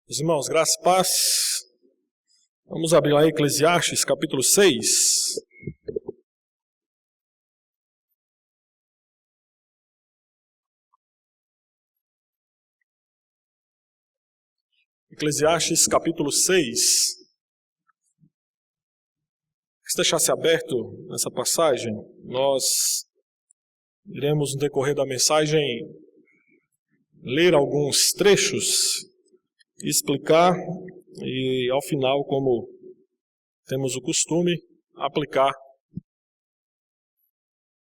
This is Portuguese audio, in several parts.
Meus irmãos, graça e paz. Vamos abrir lá Eclesiastes, capítulo 6. Eclesiastes, capítulo 6. Se deixasse aberto nessa passagem, nós iremos, no decorrer da mensagem, ler alguns trechos, explicar e, ao final, como temos o costume, aplicar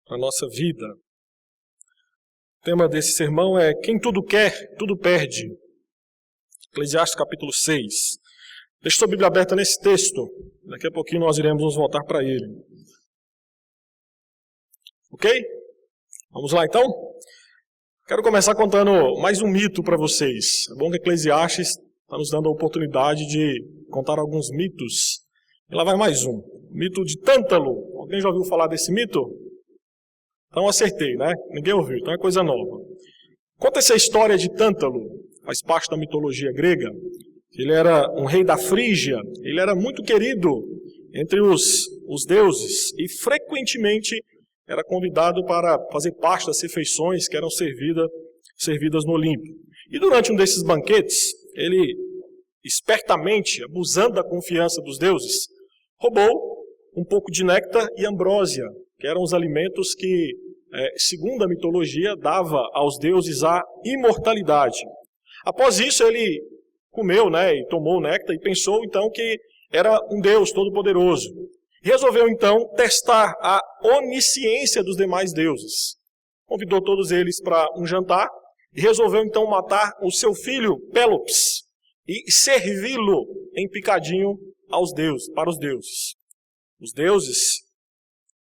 para a nossa vida. O tema desse sermão é: quem tudo quer, tudo perde. Eclesiastes capítulo 6. Deixe sua Bíblia aberta nesse texto. Daqui a pouquinho nós iremos nos voltar para ele. Ok? Vamos lá então? Quero começar contando mais um mito para vocês. É bom que Eclesiastes está nos dando a oportunidade de contar alguns mitos. E lá vai mais um. Mito de Tântalo. Alguém já ouviu falar desse mito? Então acertei, né? Ninguém ouviu, então é coisa nova. Conta essa história de Tântalo. Faz parte da mitologia grega. Ele era um rei da Frígia. Ele era muito querido entre os deuses. E frequentemente era convidado para fazer parte das refeições que eram servidas no Olimpo. E durante um desses banquetes, ele, espertamente, abusando da confiança dos deuses, roubou um pouco de néctar e ambrósia, que eram os alimentos que, segundo a mitologia, dava aos deuses a imortalidade. Após isso, ele comeu, e tomou o néctar e pensou, então, que era um Deus todo-poderoso. Resolveu, então, testar a onisciência dos demais deuses. Convidou todos eles para um jantar e resolveu, então, matar o seu filho Pélops e servi-lo em picadinho para os deuses. Os deuses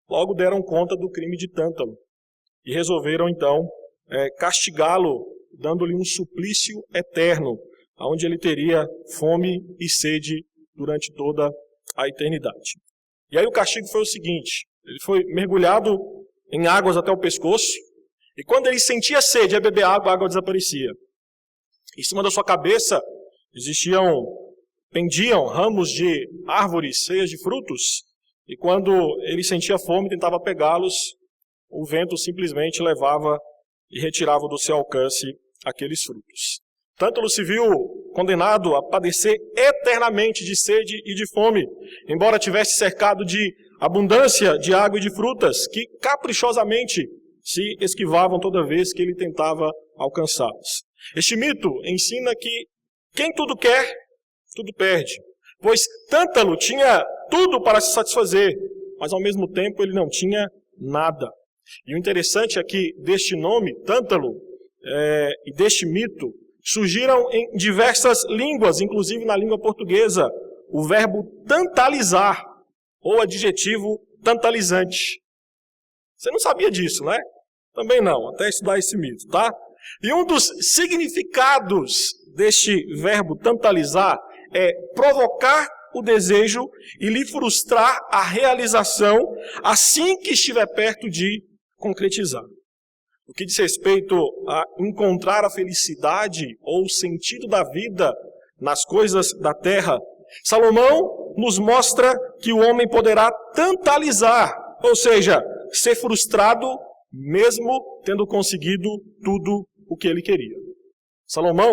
logo deram conta do crime de Tântalo e resolveram, então, castigá-lo, dando-lhe um suplício eterno, onde ele teria fome e sede durante toda a eternidade. E aí o castigo foi o seguinte: ele foi mergulhado em águas até o pescoço, e quando ele sentia sede, ia beber água, a água desaparecia. Em cima da sua cabeça pendiam ramos de árvores cheias de frutos, e quando ele sentia fome, tentava pegá-los, o vento simplesmente levava e retirava do seu alcance aqueles frutos. Tântalo se viu condenado a padecer eternamente de sede e de fome, embora tivesse cercado de abundância de água e de frutas, que caprichosamente se esquivavam toda vez que ele tentava alcançá-los. Este mito ensina que quem tudo quer, tudo perde, pois Tântalo tinha tudo para se satisfazer, mas ao mesmo tempo ele não tinha nada. E o interessante é que deste nome, Tântalo, e deste mito, surgiram em diversas línguas, inclusive na língua portuguesa, o verbo tantalizar, ou adjetivo tantalizante. Você não sabia disso, né? Também não, até estudar esse mito, tá? E um dos significados deste verbo tantalizar é provocar o desejo e lhe frustrar a realização assim que estiver perto de concretizar. O que diz respeito a encontrar a felicidade ou o sentido da vida nas coisas da terra, Salomão nos mostra que o homem poderá tantalizar, ou seja, ser frustrado mesmo tendo conseguido tudo o que ele queria. Salomão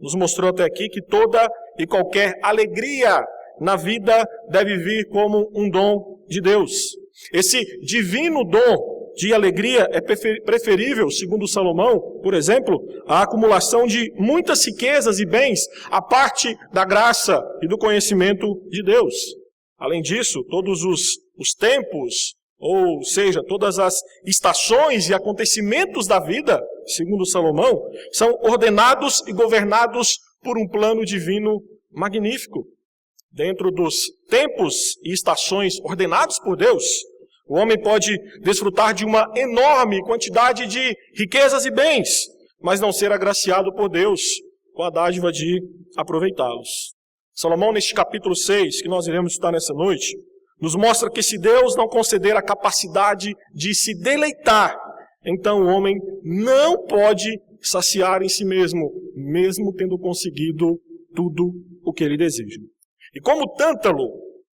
nos mostrou até aqui que toda e qualquer alegria na vida deve vir como um dom de Deus. Esse divino dom de alegria é preferível, segundo Salomão, por exemplo, à acumulação de muitas riquezas e bens, a parte da graça e do conhecimento de Deus. Além disso, todos os tempos, ou seja, todas as estações e acontecimentos da vida, segundo Salomão, são ordenados e governados por um plano divino magnífico. Dentro dos tempos e estações ordenados por Deus, o homem pode desfrutar de uma enorme quantidade de riquezas e bens, mas não ser agraciado por Deus com a dádiva de aproveitá-los. Salomão, neste capítulo 6, que nós iremos estudar nessa noite, nos mostra que se Deus não conceder a capacidade de se deleitar, então o homem não pode saciar em si mesmo, mesmo tendo conseguido tudo o que ele deseja. E como o tântalo,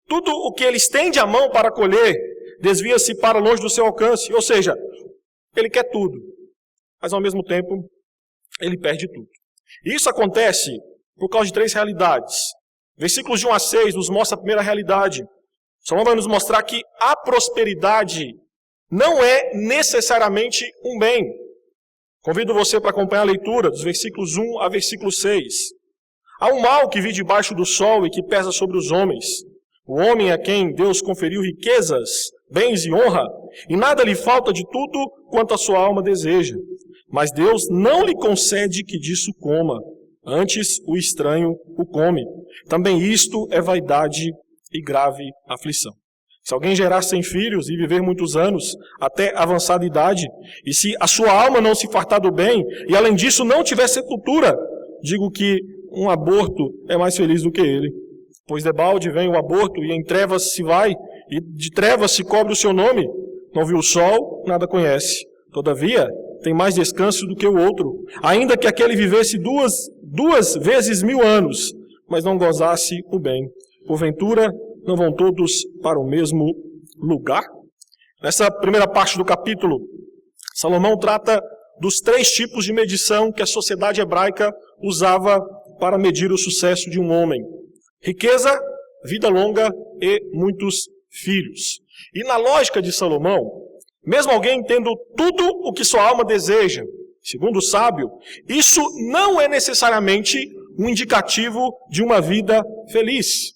tudo o que ele estende a mão para colher, desvia-se para longe do seu alcance. Ou seja, ele quer tudo, mas ao mesmo tempo, ele perde tudo. E isso acontece por causa de 3 realidades. Versículos de 1 a 6 nos mostra a primeira realidade. Salomão vai nos mostrar que a prosperidade não é necessariamente um bem. Convido você para acompanhar a leitura dos versículos 1 a versículo 6. Há um mal que vive debaixo do sol e que pesa sobre os homens. O homem a quem Deus conferiu riquezas, bens e honra, e nada lhe falta de tudo quanto a sua alma deseja. Mas Deus não lhe concede que disso coma, antes o estranho o come. Também isto é vaidade e grave aflição. Se alguém gerar 100 filhos e viver muitos anos, até avançada idade, e se a sua alma não se fartar do bem, e além disso não tiver sepultura, digo que um aborto é mais feliz do que ele. Pois debalde vem o aborto, e em trevas se vai, e de trevas se cobre o seu nome. Não viu o sol, nada conhece. Todavia, tem mais descanso do que o outro, ainda que aquele vivesse duas vezes 1000 anos, mas não gozasse o bem. Porventura, não vão todos para o mesmo lugar? Nessa primeira parte do capítulo, Salomão trata dos 3 tipos de medição que a sociedade hebraica usava para medir o sucesso de um homem: riqueza, vida longa e muitos filhos. E na lógica de Salomão, mesmo alguém tendo tudo o que sua alma deseja, segundo o sábio, isso não é necessariamente um indicativo de uma vida feliz.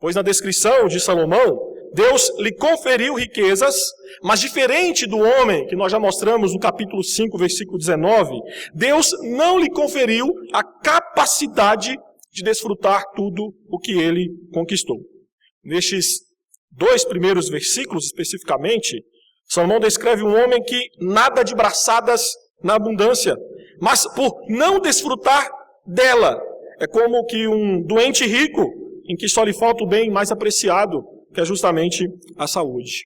Pois na descrição de Salomão, Deus lhe conferiu riquezas, mas diferente do homem, que nós já mostramos no capítulo 5, versículo 19, Deus não lhe conferiu a capacidade de desfrutar tudo o que ele conquistou. Nestes 2 primeiros versículos especificamente, Salomão descreve um homem que nada de braçadas na abundância, mas por não desfrutar dela, é como que um doente rico, em que só lhe falta o bem mais apreciado, que é justamente a saúde.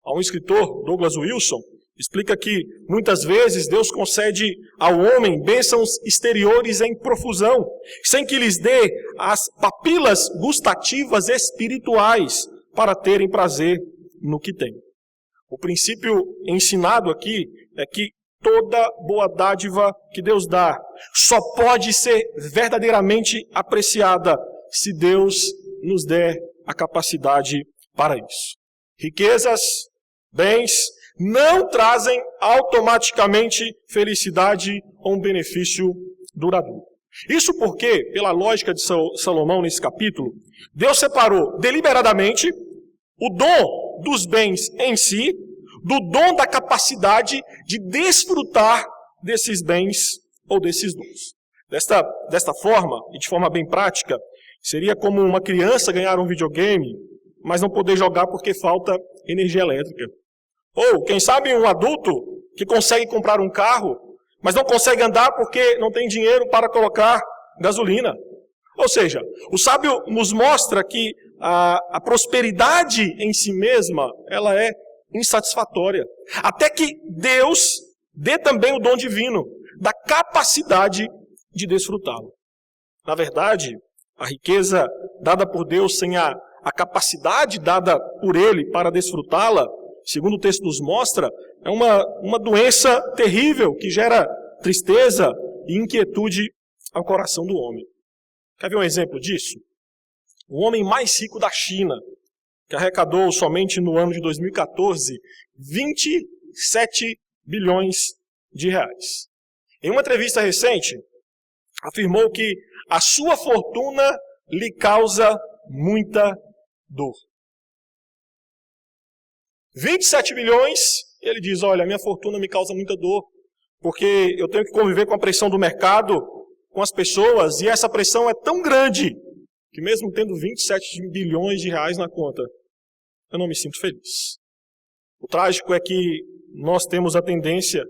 Há um escritor, Douglas Wilson, explica que muitas vezes Deus concede ao homem bênçãos exteriores em profusão, sem que lhes dê as papilas gustativas espirituais para terem prazer no que tem. O princípio ensinado aqui é que toda boa dádiva que Deus dá só pode ser verdadeiramente apreciada se Deus nos der a capacidade para isso. Riquezas, bens, não trazem automaticamente felicidade ou um benefício duradouro. Isso porque, pela lógica de Salomão nesse capítulo, Deus separou deliberadamente o dom dos bens em si do dom da capacidade de desfrutar desses bens ou desses dons. Desta forma, e de forma bem prática, seria como uma criança ganhar um videogame, mas não poder jogar porque falta energia elétrica. Ou, quem sabe, um adulto que consegue comprar um carro, mas não consegue andar porque não tem dinheiro para colocar gasolina. Ou seja, o sábio nos mostra que a prosperidade em si mesma, ela é insatisfatória. Até que Deus dê também o dom divino, da capacidade de desfrutá-lo. Na verdade, a riqueza dada por Deus sem a capacidade dada por Ele para desfrutá-la, segundo o texto nos mostra, é uma doença terrível que gera tristeza e inquietude ao coração do homem. Quer ver um exemplo disso? O homem mais rico da China, que arrecadou somente no ano de 2014 27 bilhões de reais. Em uma entrevista recente, afirmou que a sua fortuna lhe causa muita dor. 27 bilhões, ele diz, olha, minha fortuna me causa muita dor, porque eu tenho que conviver com a pressão do mercado, com as pessoas, e essa pressão é tão grande, que mesmo tendo 27 bilhões de reais na conta, eu não me sinto feliz. O trágico é que nós temos a tendência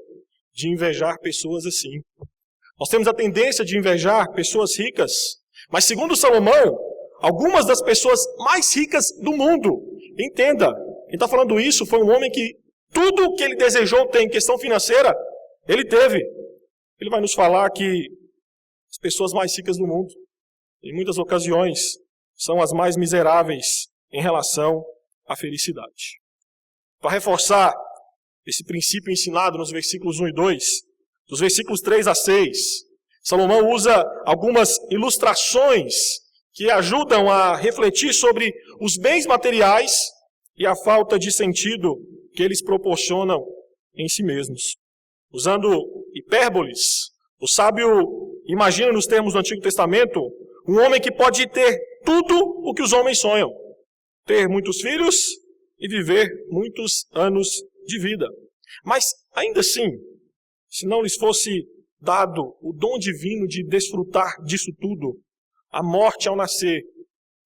de invejar pessoas assim. Nós temos a tendência de invejar pessoas ricas, mas segundo Salomão, algumas das pessoas mais ricas do mundo, entenda, quem está falando isso foi um homem que tudo o que ele desejou ter em questão financeira, ele teve. Ele vai nos falar que as pessoas mais ricas do mundo, em muitas ocasiões, são as mais miseráveis em relação à felicidade. Para reforçar esse princípio ensinado nos versículos 1 e 2, dos versículos 3 a 6, Salomão usa algumas ilustrações que ajudam a refletir sobre os bens materiais e a falta de sentido que eles proporcionam em si mesmos. Usando hipérboles, o sábio imagina nos termos do Antigo Testamento um homem que pode ter tudo o que os homens sonham. Ter muitos filhos e viver muitos anos de vida. Mas, ainda assim, se não lhes fosse dado o dom divino de desfrutar disso tudo, a morte ao nascer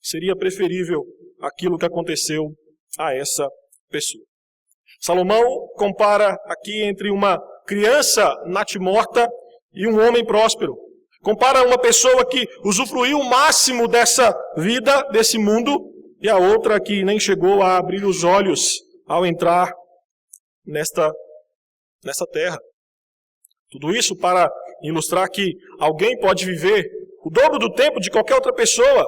seria preferível àquilo que aconteceu a essa pessoa. Salomão compara aqui entre uma criança natimorta e um homem próspero. Compara uma pessoa que usufruiu o máximo dessa vida, desse mundo, e a outra que nem chegou a abrir os olhos ao entrar nesta terra. Tudo isso para ilustrar que alguém pode viver o dobro do tempo de qualquer outra pessoa,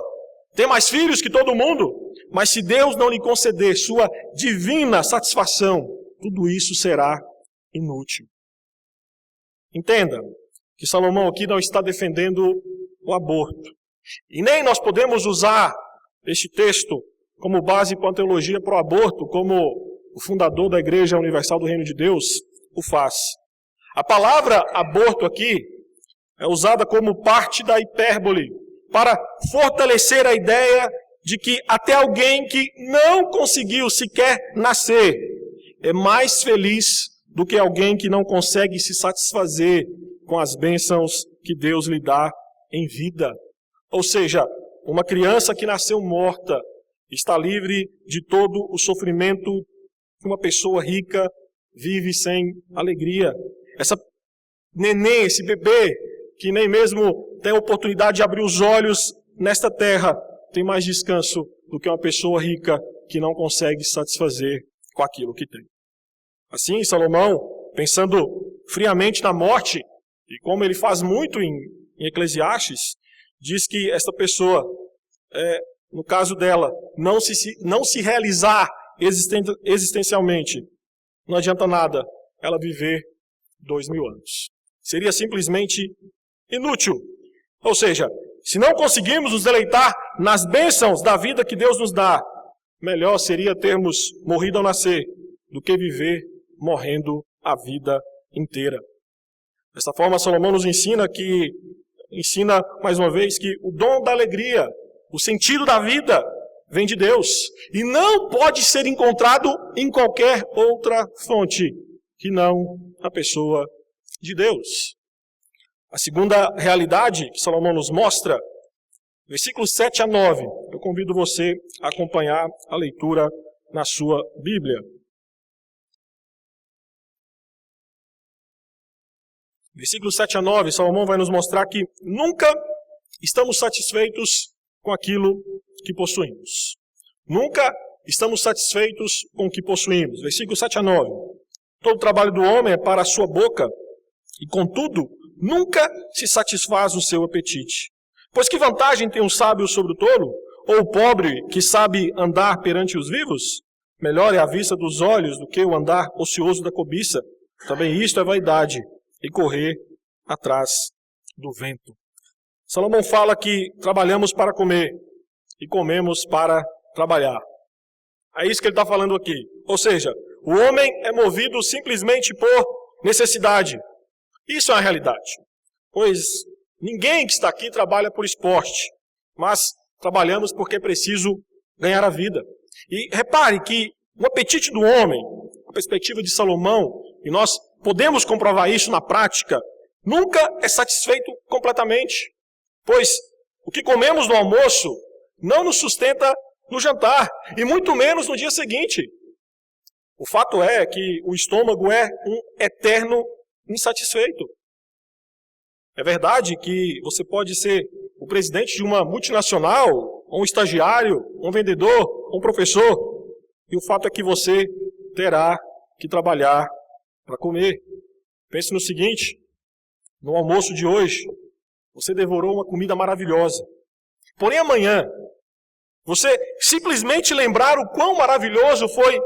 ter mais filhos que todo mundo, mas se Deus não lhe conceder sua divina satisfação, tudo isso será inútil. Entenda que Salomão aqui não está defendendo o aborto. E nem nós podemos usar este texto como base para a teologia pro aborto, como o fundador da Igreja Universal do Reino de Deus o faz. A palavra aborto aqui é usada como parte da hipérbole para fortalecer a ideia de que até alguém que não conseguiu sequer nascer é mais feliz do que alguém que não consegue se satisfazer com as bênçãos que Deus lhe dá em vida. Ou seja, uma criança que nasceu morta está livre de todo o sofrimento que uma pessoa rica vive sem alegria. Essa neném, esse bebê, que nem mesmo tem a oportunidade de abrir os olhos nesta terra, tem mais descanso do que uma pessoa rica que não consegue se satisfazer com aquilo que tem. Assim, Salomão, pensando friamente na morte, e como ele faz muito em Eclesiastes, diz que esta pessoa, no caso dela, não se realizar existencialmente, não adianta nada ela viver 2000 anos. Seria simplesmente inútil. Ou seja, se não conseguimos nos deleitar nas bênçãos da vida que Deus nos dá, melhor seria termos morrido ao nascer do que viver morrendo a vida inteira. Dessa forma, Salomão nos ensina mais uma vez que o dom da alegria, o sentido da vida, vem de Deus e não pode ser encontrado em qualquer outra fonte que não a pessoa de Deus. A segunda realidade que Salomão nos mostra, versículos 7 a 9. Eu convido você a acompanhar a leitura na sua Bíblia. Versículos 7 a 9, Salomão vai nos mostrar que nunca estamos satisfeitos com aquilo que possuímos. Nunca estamos satisfeitos com o que possuímos. Versículos 7 a 9. Todo o trabalho do homem é para a sua boca, e contudo, nunca se satisfaz o seu apetite. Pois que vantagem tem um sábio sobre o tolo? Ou o pobre que sabe andar perante os vivos? Melhor é a vista dos olhos do que o andar ocioso da cobiça. Também isto é vaidade, e correr atrás do vento. Salomão fala que trabalhamos para comer e comemos para trabalhar. É isso que ele está falando aqui. Ou seja, o homem é movido simplesmente por necessidade. Isso é a realidade. Pois ninguém que está aqui trabalha por esporte, mas trabalhamos porque é preciso ganhar a vida. E repare que o apetite do homem, a perspectiva de Salomão, e nós podemos comprovar isso na prática, nunca é satisfeito completamente. Pois o que comemos no almoço não nos sustenta no jantar, e muito menos no dia seguinte. O fato é que o estômago é um eterno insatisfeito. É verdade que você pode ser o presidente de uma multinacional, ou um estagiário, um vendedor, um professor, e o fato é que você terá que trabalhar para comer. Pense no seguinte: no almoço de hoje, você devorou uma comida maravilhosa. Porém, amanhã, você simplesmente lembrar o quão maravilhoso foi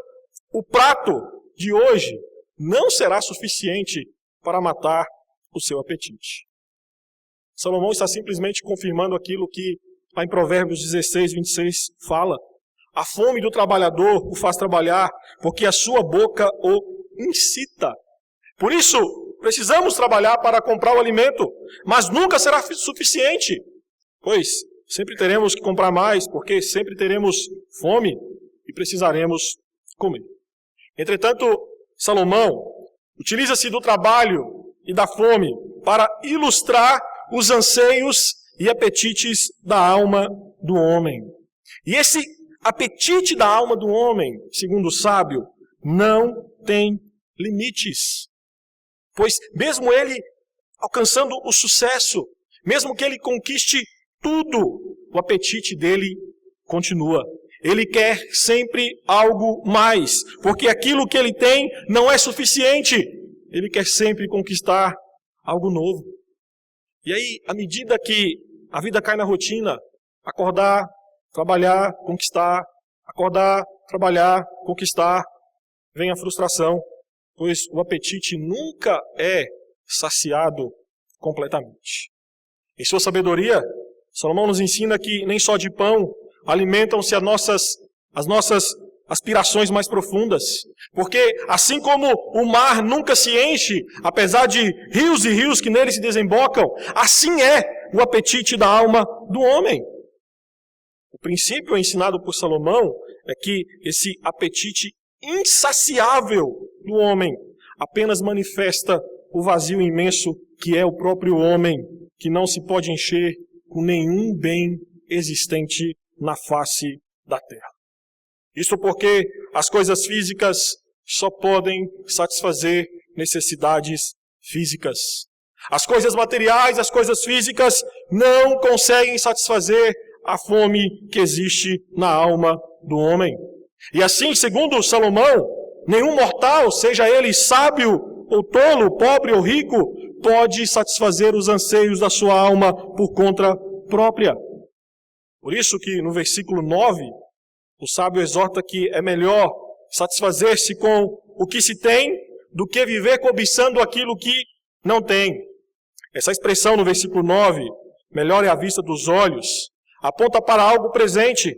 o prato de hoje, não será suficiente para matar o seu apetite. Salomão está simplesmente confirmando aquilo que lá em Provérbios 16, 26 fala. A fome do trabalhador o faz trabalhar, porque a sua boca o incita. Por isso, precisamos trabalhar para comprar o alimento, mas nunca será suficiente, pois sempre teremos que comprar mais, porque sempre teremos fome e precisaremos comer. Entretanto, Salomão utiliza-se do trabalho e da fome para ilustrar os anseios e apetites da alma do homem. E esse apetite da alma do homem, segundo o sábio, não tem limites. Pois mesmo ele alcançando o sucesso, mesmo que ele conquiste tudo, o apetite dele continua. Ele quer sempre algo mais, porque aquilo que ele tem não é suficiente. Ele quer sempre conquistar algo novo. E aí, à medida que a vida cai na rotina, acordar, trabalhar, conquistar, acordar, trabalhar, conquistar, vem a frustração, pois o apetite nunca é saciado completamente. Em sua sabedoria, Salomão nos ensina que nem só de pão alimentam-se as nossas aspirações mais profundas. Porque assim como o mar nunca se enche, apesar de rios e rios que nele se desembocam, assim é o apetite da alma do homem. O princípio ensinado por Salomão é que esse apetite insaciável do homem apenas manifesta o vazio imenso que é o próprio homem, que não se pode encher com nenhum bem existente na face da terra. Isso porque as coisas físicas só podem satisfazer necessidades físicas. As coisas materiais, as coisas físicas não conseguem satisfazer a fome que existe na alma do homem. E assim, segundo Salomão, nenhum mortal, seja ele sábio ou tolo, pobre ou rico, pode satisfazer os anseios da sua alma por conta própria. Por isso que no versículo 9, o sábio exorta que é melhor satisfazer-se com o que se tem do que viver cobiçando aquilo que não tem. Essa expressão no versículo 9, melhor é a vista dos olhos, aponta para algo presente,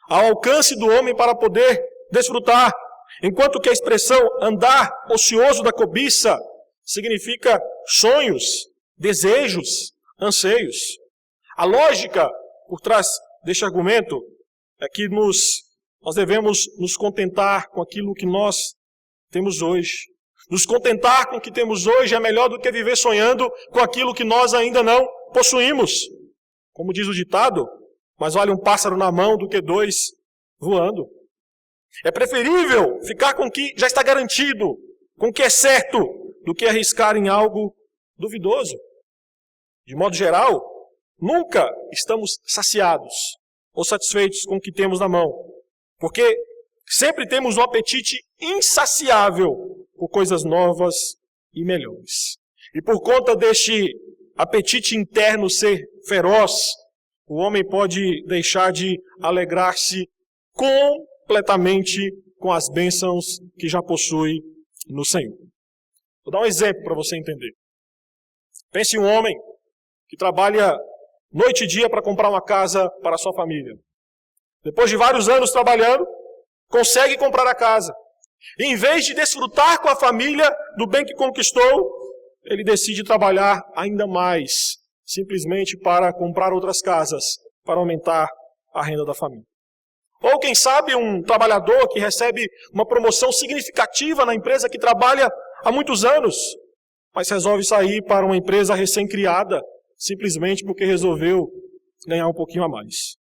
ao alcance do homem para poder desfrutar, enquanto que a expressão andar ocioso da cobiça significa sonhos, desejos, anseios. A lógica por trás deste argumento é que nós devemos nos contentar com aquilo que nós temos hoje. Nos contentar com o que temos hoje é melhor do que viver sonhando com aquilo que nós ainda não possuímos. Como diz o ditado, mais vale um pássaro na mão do que dois voando. É preferível ficar com o que já está garantido, com o que é certo, do que arriscar em algo duvidoso. De modo geral, nunca estamos saciados ou satisfeitos com o que temos na mão, porque sempre temos um apetite insaciável por coisas novas e melhores. E por conta deste apetite interno ser feroz, o homem pode deixar de alegrar-se completamente com as bênçãos que já possui no Senhor. Vou dar um exemplo para você entender. Pense em um homem que trabalha noite e dia para comprar uma casa para a sua família. Depois de vários anos trabalhando, consegue comprar a casa. E em vez de desfrutar com a família do bem que conquistou, ele decide trabalhar ainda mais, simplesmente para comprar outras casas, para aumentar a renda da família. Ou quem sabe um trabalhador que recebe uma promoção significativa na empresa que trabalha há muitos anos, mas resolve sair para uma empresa recém-criada, simplesmente porque resolveu ganhar um pouquinho a mais.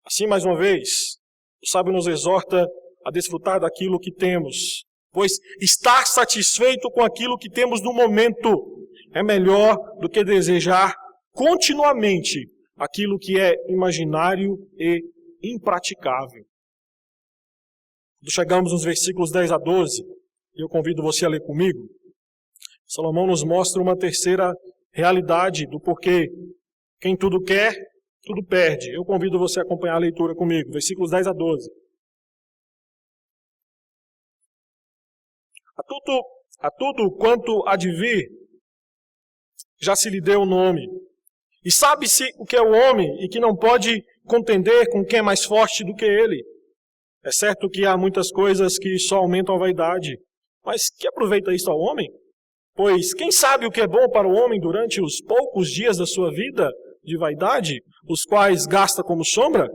Assim, mais uma vez, o sábio nos exorta a desfrutar daquilo que temos, pois estar satisfeito com aquilo que temos no momento é melhor do que desejar continuamente aquilo que é imaginário e impraticável. Quando chegamos nos versículos 10 a 12, e eu convido você a ler comigo, Salomão nos mostra uma terceira realidade do porquê quem tudo quer, tudo perde. Eu convido você a acompanhar a leitura comigo, versículos 10 a 12. A tudo quanto há de vir, já se lhe deu o nome. E sabe-se o que é o homem e que não pode contender com quem é mais forte do que ele. É certo que há muitas coisas que só aumentam a vaidade, mas que aproveita isso ao homem? Pois quem sabe o que é bom para o homem durante os poucos dias da sua vida de vaidade, os quais gasta como sombra?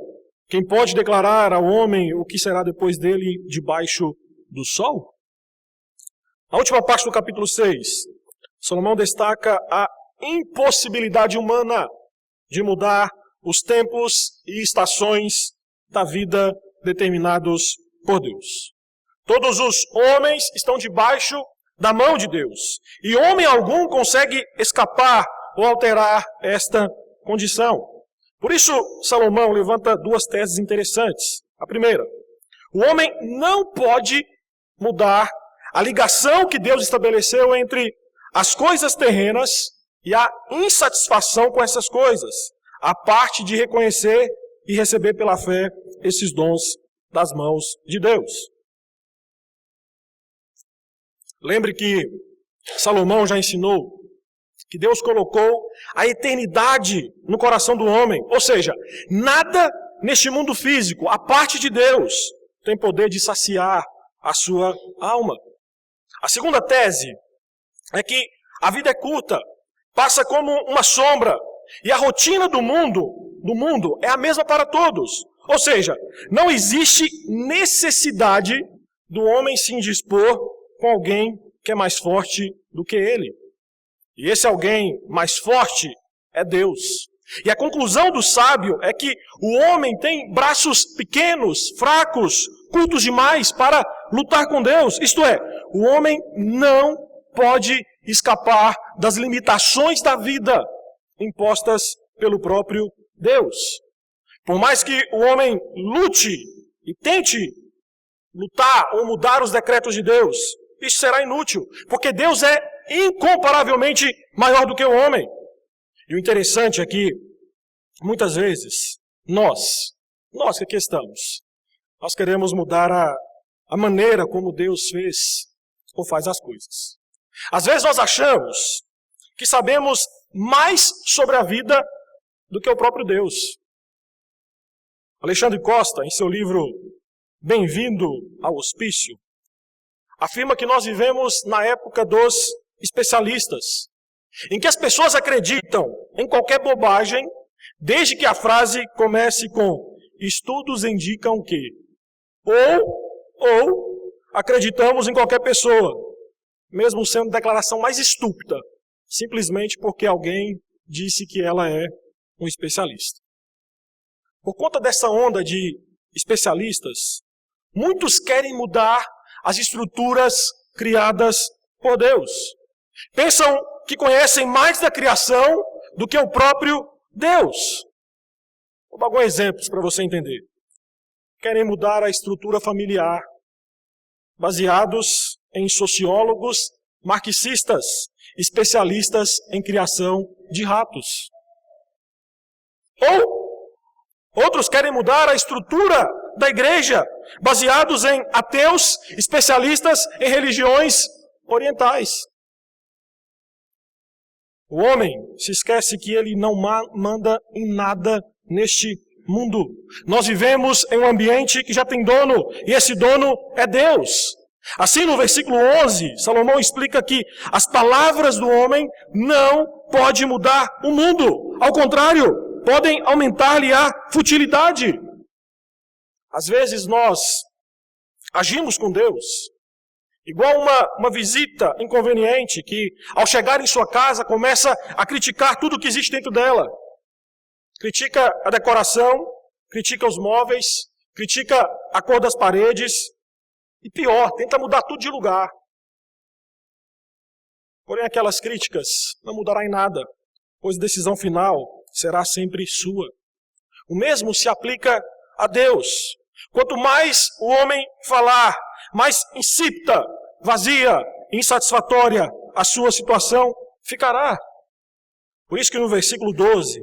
Quem pode declarar ao homem o que será depois dele debaixo do sol? Na última parte do capítulo 6, Salomão destaca a impossibilidade humana de mudar os tempos e estações da vida determinados por Deus. Todos os homens estão debaixo da mão de Deus, e homem algum consegue escapar ou alterar esta condição. Por isso, Salomão levanta duas teses interessantes. A primeira, o homem não pode mudar a ligação que Deus estabeleceu entre as coisas terrenas e a insatisfação com essas coisas, a parte de reconhecer e receber pela fé esses dons das mãos de Deus. Lembre que Salomão já ensinou que Deus colocou a eternidade no coração do homem, ou seja, nada neste mundo físico, a parte de Deus, tem poder de saciar a sua alma. A segunda tese é que a vida é curta, passa como uma sombra, e a rotina do mundo é a mesma para todos. Ou seja, não existe necessidade do homem se indispor com alguém que é mais forte do que ele. E esse alguém mais forte é Deus. E a conclusão do sábio é que o homem tem braços pequenos, fracos, curtos demais para lutar com Deus. Isto é, o homem não pode escapar das limitações da vida impostas pelo próprio Deus. Por mais que o homem lute e tente lutar ou mudar os decretos de Deus, isso será inútil, porque Deus é incomparavelmente maior do que o homem. E o interessante é que, muitas vezes, nós que aqui estamos, nós queremos mudar a maneira como Deus fez ou faz as coisas. Às vezes nós achamos que sabemos mais sobre a vida do que o próprio Deus. Alexandre Costa, em seu livro Bem-vindo ao Hospício, afirma que nós vivemos na época dos especialistas, em que as pessoas acreditam em qualquer bobagem, desde que a frase comece com estudos indicam que, ou acreditamos em qualquer pessoa, mesmo sendo a declaração mais estúpida, simplesmente porque alguém disse que ela é um especialista. Por conta dessa onda de especialistas, muitos querem mudar as estruturas criadas por Deus. Pensam que conhecem mais da criação do que o próprio Deus. Vou dar alguns exemplos para você entender. Querem mudar a estrutura familiar, baseados em sociólogos marxistas, especialistas em criação de ratos. Ou outros querem mudar a estrutura da igreja, baseados em ateus, especialistas em religiões orientais. O homem se esquece que ele não manda em nada neste mundo. Nós vivemos em um ambiente que já tem dono, e esse dono é Deus. Assim, no versículo 11, Salomão explica que as palavras do homem não podem mudar o mundo. Ao contrário, podem aumentar-lhe a futilidade. Às vezes nós agimos com Deus igual uma visita inconveniente que, ao chegar em sua casa, começa a criticar tudo que existe dentro dela. Critica a decoração, critica os móveis, critica a cor das paredes e, pior, tenta mudar tudo de lugar. Porém, aquelas críticas não mudará em nada, pois a decisão final será sempre sua. O mesmo se aplica a Deus. Quanto mais o homem falar, mais insípida, vazia, insatisfatória a sua situação ficará. Por isso que no versículo 12,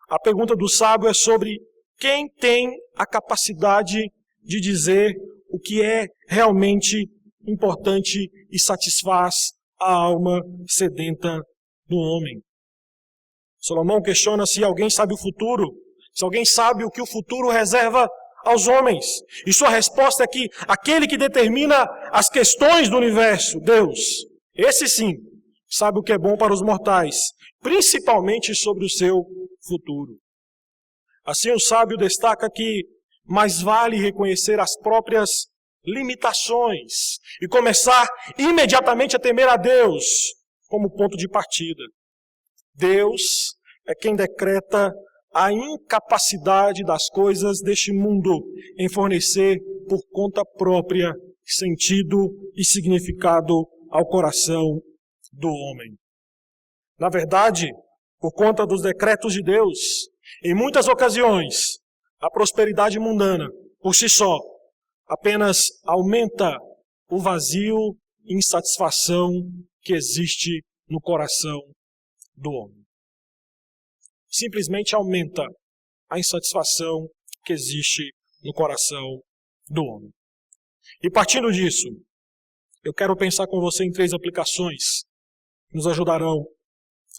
A pergunta do sábio é sobre quem tem a capacidade de dizer o que é realmente importante e satisfaz a alma sedenta do homem. Salomão questiona se alguém sabe o futuro, se alguém sabe o que o futuro reserva aos homens. E sua resposta é que aquele que determina as questões do universo, Deus, esse sim, sabe o que é bom para os mortais, principalmente sobre o seu futuro. Assim o sábio destaca que mais vale reconhecer as próprias limitações e começar imediatamente a temer a Deus como ponto de partida. Deus é quem decreta a incapacidade das coisas deste mundo em fornecer por conta própria sentido e significado ao coração do homem. Na verdade, por conta dos decretos de Deus, em muitas ocasiões, a prosperidade mundana, por si só, apenas aumenta o vazio e insatisfação que existe no coração do homem. Simplesmente aumenta a insatisfação que existe no coração do homem. E partindo disso, eu quero pensar com você em 3 aplicações que nos ajudarão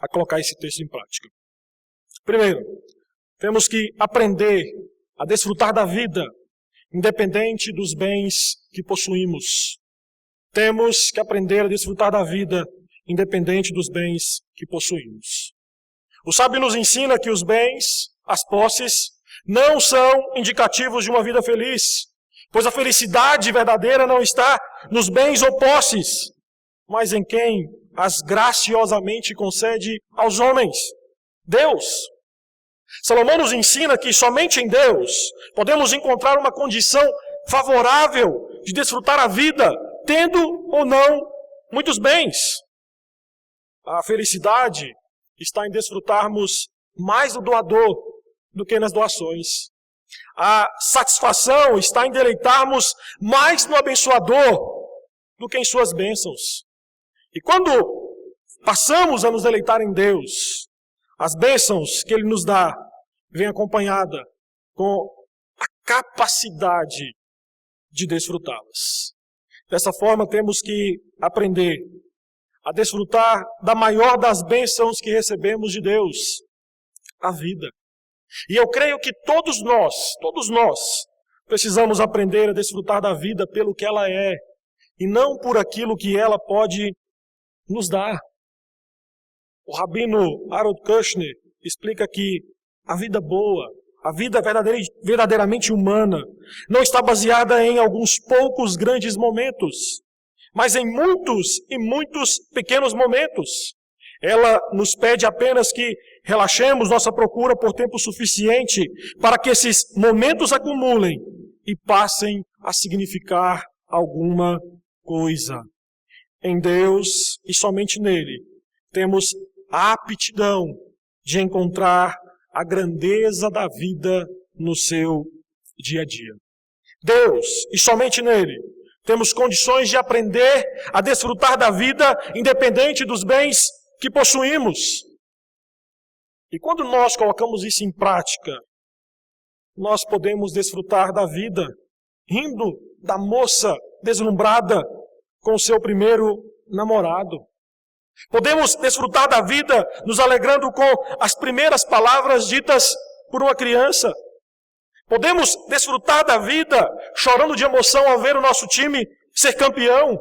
a colocar esse texto em prática. Primeiro, temos que aprender a desfrutar da vida, independente dos bens que possuímos. Temos que aprender a desfrutar da vida, independente dos bens que possuímos. O sábio nos ensina que os bens, as posses, não são indicativos de uma vida feliz, pois a felicidade verdadeira não está nos bens ou posses, mas em quem as graciosamente concede aos homens, Deus. Salomão nos ensina que somente em Deus podemos encontrar uma condição favorável de desfrutar a vida, tendo ou não muitos bens. A felicidade está em desfrutarmos mais do doador do que nas doações. A satisfação está em deleitarmos mais no abençoador do que em suas bênçãos. E quando passamos a nos deleitar em Deus, as bênçãos que Ele nos dá vêm acompanhada com a capacidade de desfrutá-las. Dessa forma, temos que aprender a desfrutar da maior das bênçãos que recebemos de Deus, a vida. E eu creio que todos nós precisamos aprender a desfrutar da vida pelo que ela é, e não por aquilo que ela pode nos dar. O rabino Harold Kushner explica que a vida boa, a vida verdadeiramente humana, não está baseada em alguns poucos grandes momentos, mas em muitos e muitos pequenos momentos. Ela nos pede apenas que relaxemos nossa procura por tempo suficiente para que esses momentos acumulem e passem a significar alguma coisa. Em Deus e somente nele, temos a aptidão de encontrar a grandeza da vida no seu dia a dia. Deus e somente nele, temos condições de aprender a desfrutar da vida independente dos bens que possuímos. E quando nós colocamos isso em prática, nós podemos desfrutar da vida, rindo da moça deslumbrada com o seu primeiro namorado. Podemos desfrutar da vida nos alegrando com as primeiras palavras ditas por uma criança. Podemos desfrutar da vida chorando de emoção ao ver o nosso time ser campeão.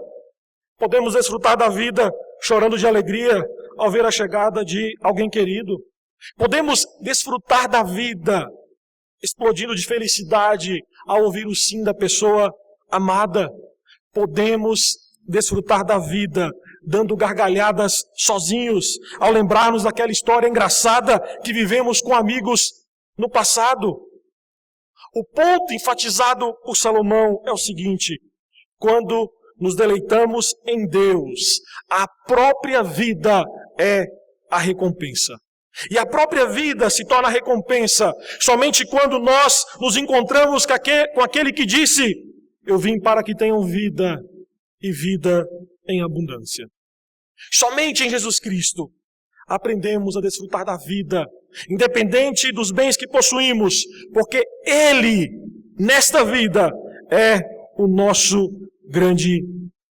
Podemos desfrutar da vida chorando de alegria ao ver a chegada de alguém querido. Podemos desfrutar da vida explodindo de felicidade ao ouvir o sim da pessoa amada. Podemos desfrutar da vida dando gargalhadas sozinhos ao lembrarmos daquela história engraçada que vivemos com amigos no passado. O ponto enfatizado por Salomão é o seguinte: quando nos deleitamos em Deus, a própria vida é a recompensa. E a própria vida se torna recompensa somente quando nós nos encontramos com aquele que disse: eu vim para que tenham vida e vida em abundância. Somente em Jesus Cristo aprendemos a desfrutar da vida, independente dos bens que possuímos, porque Ele, nesta vida, é o nosso grande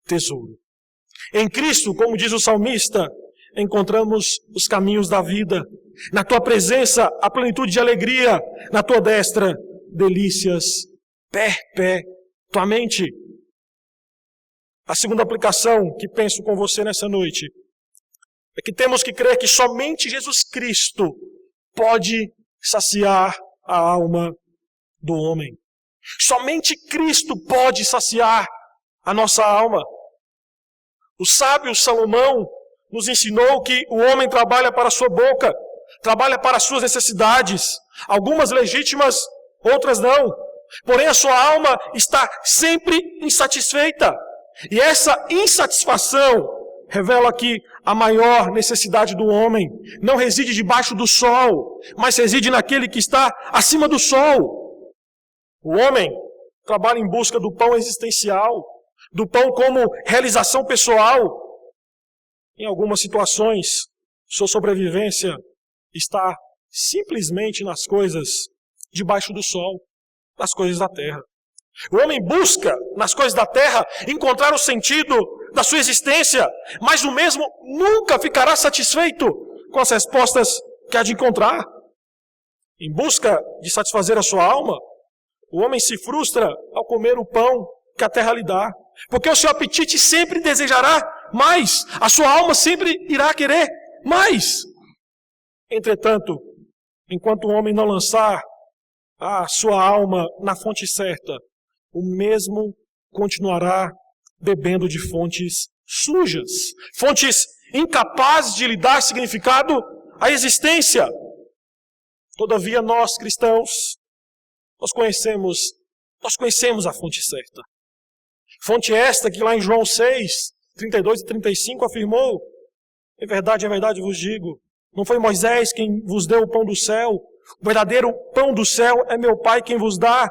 tesouro. Em Cristo, como diz o salmista, encontramos os caminhos da vida. Na tua presença, a plenitude de alegria. Na tua destra, delícias perpetuamente. A segunda aplicação que penso com você nessa noite é que temos que crer que somente Jesus Cristo pode saciar a alma do homem. Somente Cristo pode saciar a nossa alma. O sábio Salomão nos ensinou que o homem trabalha para a sua boca, trabalha para as suas necessidades, algumas legítimas, outras não. Porém, a sua alma está sempre insatisfeita. E essa insatisfação revela que a maior necessidade do homem não reside debaixo do sol, mas reside naquele que está acima do sol. O homem trabalha em busca do pão existencial, do pão como realização pessoal. Em algumas situações, sua sobrevivência está simplesmente nas coisas debaixo do sol, nas coisas da terra. O homem busca, nas coisas da terra, encontrar o sentido da sua existência, mas o mesmo nunca ficará satisfeito com as respostas que há de encontrar. Em busca de satisfazer a sua alma, o homem se frustra ao comer o pão que a terra lhe dá, porque o seu apetite sempre desejará mais, a sua alma sempre irá querer mais. Entretanto, enquanto o homem não lançar a sua alma na fonte certa, o mesmo continuará bebendo de fontes sujas, fontes incapazes de lhe dar significado à existência. Todavia nós cristãos, nós conhecemos a fonte certa. Fonte esta que lá em João 6, 32 e 35 afirmou: em verdade vos digo, não foi Moisés quem vos deu o pão do céu, o verdadeiro pão do céu é meu Pai quem vos dá.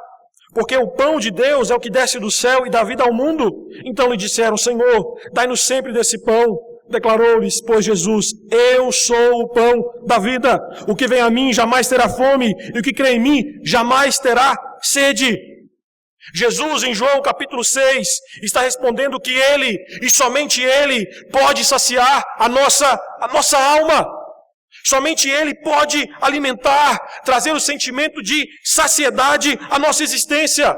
Porque o pão de Deus é o que desce do céu e dá vida ao mundo. Então lhe disseram: Senhor, dai-nos sempre desse pão. Declarou-lhes, pois, Jesus: eu sou o pão da vida. O que vem a mim jamais terá fome, e o que crê em mim jamais terá sede. Jesus, em João capítulo 6, está respondendo que Ele, e somente Ele, pode saciar a nossa alma. Somente Ele pode alimentar, trazer o sentimento de saciedade à nossa existência.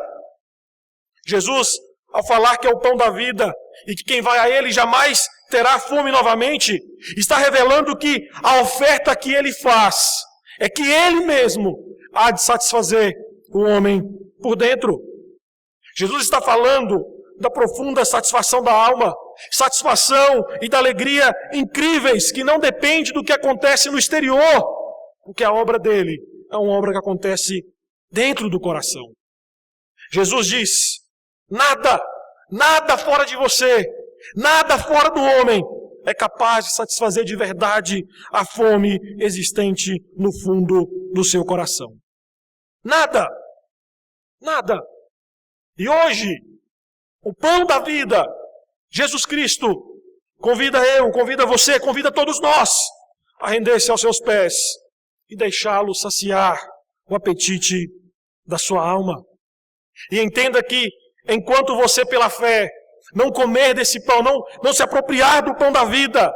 Jesus, ao falar que é o pão da vida e que quem vai a Ele jamais terá fome novamente, está revelando que a oferta que Ele faz é que Ele mesmo há de satisfazer o homem por dentro. Jesus está falando da profunda satisfação da alma, satisfação e da alegria incríveis que não depende do que acontece no exterior, porque a obra dele é uma obra que acontece dentro do coração. Jesus diz: nada fora de você, nada fora do homem é capaz de satisfazer de verdade a fome existente no fundo do seu coração. Nada. E hoje, o pão da vida, Jesus Cristo, convida você, convida todos nós a render-se aos seus pés e deixá-lo saciar o apetite da sua alma. E entenda que, enquanto você pela fé não comer desse pão, não se apropriar do pão da vida,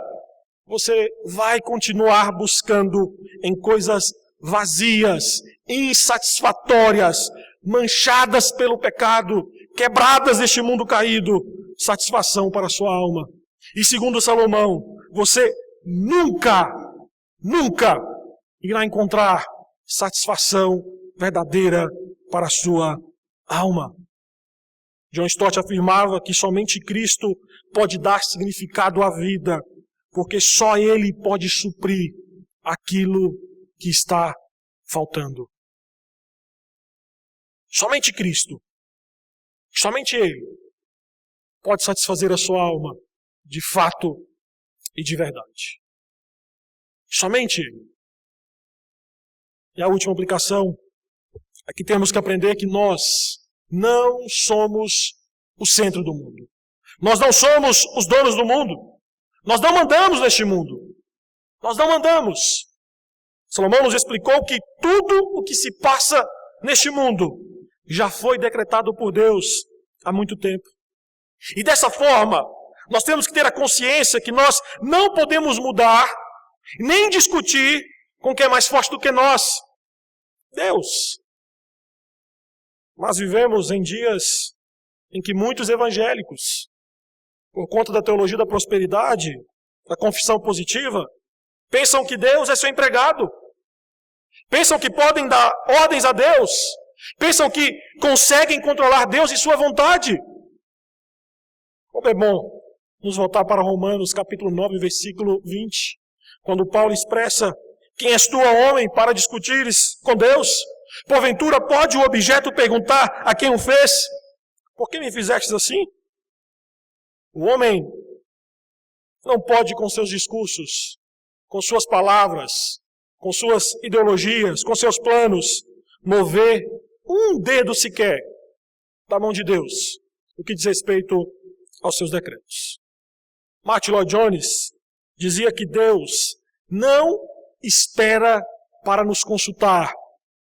você vai continuar buscando em coisas vazias, insatisfatórias, manchadas pelo pecado, quebradas deste mundo caído, satisfação para a sua alma. E segundo Salomão, você nunca irá encontrar satisfação verdadeira para a sua alma. John Stott afirmava que somente Cristo pode dar significado à vida, porque só Ele pode suprir aquilo que está faltando. Somente Cristo, somente Ele pode satisfazer a sua alma de fato e de verdade. Somente Ele. E a última aplicação é que temos que aprender que nós não somos o centro do mundo. Nós não somos os donos do mundo. Nós não mandamos neste mundo. Nós não mandamos. Salomão nos explicou que tudo o que se passa neste mundo já foi decretado por Deus há muito tempo. E dessa forma, nós temos que ter a consciência que nós não podemos mudar, nem discutir com quem é mais forte do que nós, Deus. Mas vivemos em dias em que muitos evangélicos, por conta da teologia da prosperidade, da confissão positiva, pensam que Deus é seu empregado. Pensam que podem dar ordens a Deus. Pensam que conseguem controlar Deus e sua vontade. Como é bom nos voltar para Romanos capítulo 9, versículo 20, quando Paulo expressa: quem és tu, homem, para discutires com Deus? Porventura pode o objeto perguntar a quem o fez: por que me fizestes assim? O homem não pode, com seus discursos, com suas palavras, com suas ideologias, com seus planos, mover um dedo sequer da mão de Deus, no que diz respeito aos seus decretos. Martin Lloyd Jones dizia que Deus não espera para nos consultar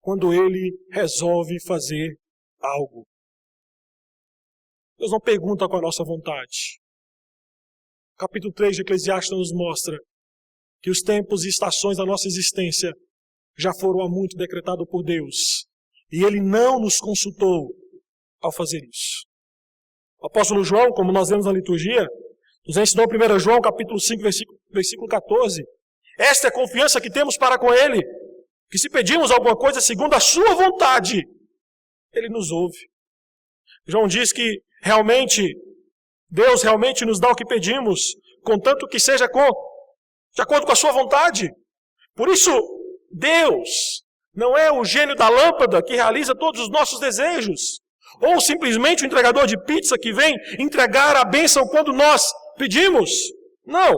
quando Ele resolve fazer algo. Deus não pergunta com a nossa vontade. O capítulo 3 de Eclesiastes nos mostra que os tempos e estações da nossa existência já foram há muito decretados por Deus. E Ele não nos consultou ao fazer isso. O apóstolo João, como nós vemos na liturgia, nos ensinou em 1 João, capítulo 5, versículo 14. Esta é a confiança que temos para com Ele, que se pedimos alguma coisa segundo a sua vontade, Ele nos ouve. João diz que Deus realmente nos dá o que pedimos, contanto que seja de acordo com a sua vontade. Por isso, Deus não é o gênio da lâmpada que realiza todos os nossos desejos, ou simplesmente o entregador de pizza que vem entregar a bênção quando nós pedimos. Não.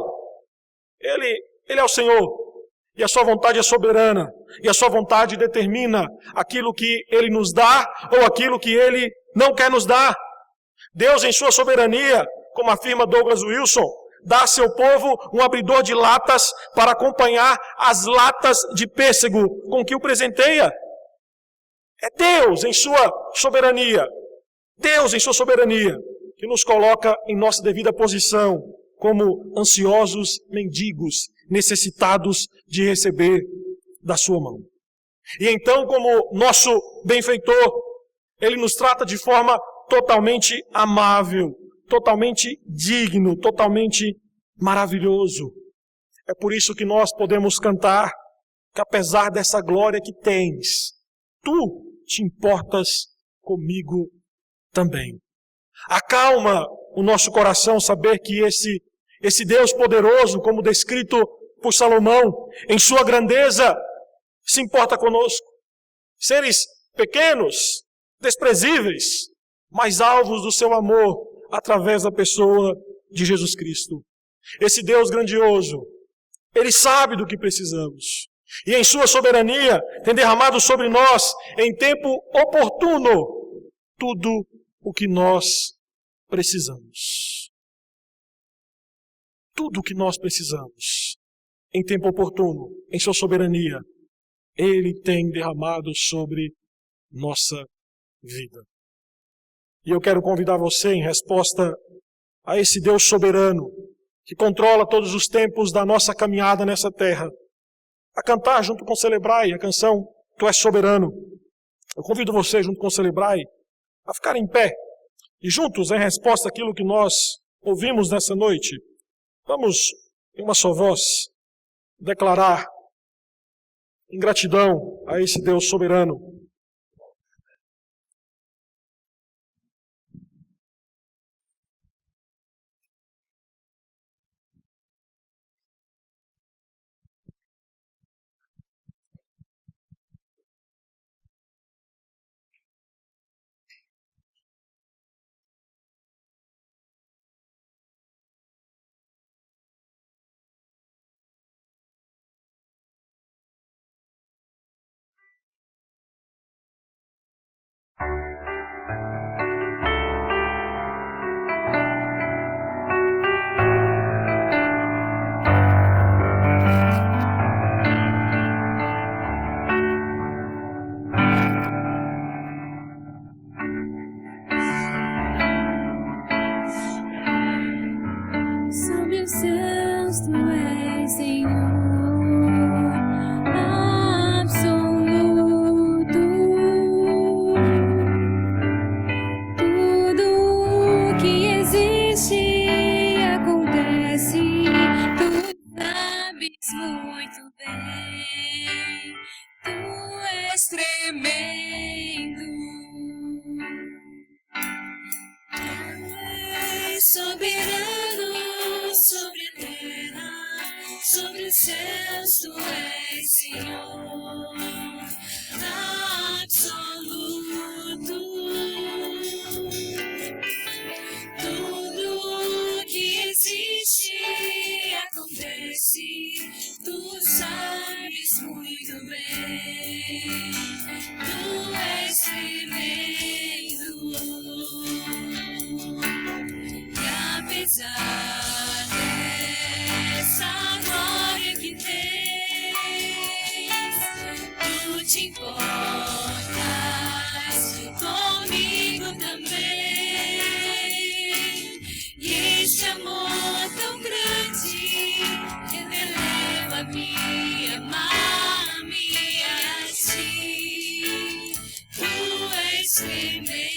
Ele é o Senhor, e a sua vontade é soberana, e a sua vontade determina aquilo que Ele nos dá, ou aquilo que Ele não quer nos dar. Deus, em sua soberania, como afirma Douglas Wilson, dá a seu povo um abridor de latas para acompanhar as latas de pêssego com que o presenteia. É Deus em sua soberania, que nos coloca em nossa devida posição, como ansiosos mendigos, necessitados de receber da sua mão. E então, como nosso benfeitor, Ele nos trata de forma totalmente amável, totalmente digno, totalmente maravilhoso. É por isso que nós podemos cantar que apesar dessa glória que tens, tu te importas comigo também. Acalma o nosso coração saber que esse Deus poderoso, como descrito por Salomão, em sua grandeza, se importa conosco. Seres pequenos, desprezíveis, mas alvos do seu amor através da pessoa de Jesus Cristo. Esse Deus grandioso, Ele sabe do que precisamos. E em sua soberania tem derramado sobre nós, em tempo oportuno, tudo o que nós precisamos. Tudo o que nós precisamos, em tempo oportuno, em sua soberania, Ele tem derramado sobre nossa vida. E eu quero convidar você, em resposta a esse Deus soberano, que controla todos os tempos da nossa caminhada nessa terra, a cantar junto com o Celebrai a canção Tu és soberano. Eu convido você, junto com o Celebrai, a ficar em pé e juntos, em resposta àquilo que nós ouvimos nessa noite, vamos, em uma só voz, declarar em gratidão a esse Deus soberano. soberano sobre a terra, sobre os céus tu és Senhor, absoluto. Tudo que existe acontece, tu sabes muito bem, tu és tremendo. E apesar dessa glória que tens, tu te importas comigo também. E este amor tão grande eleva-me, amar-me a ti. Tu és tremendo.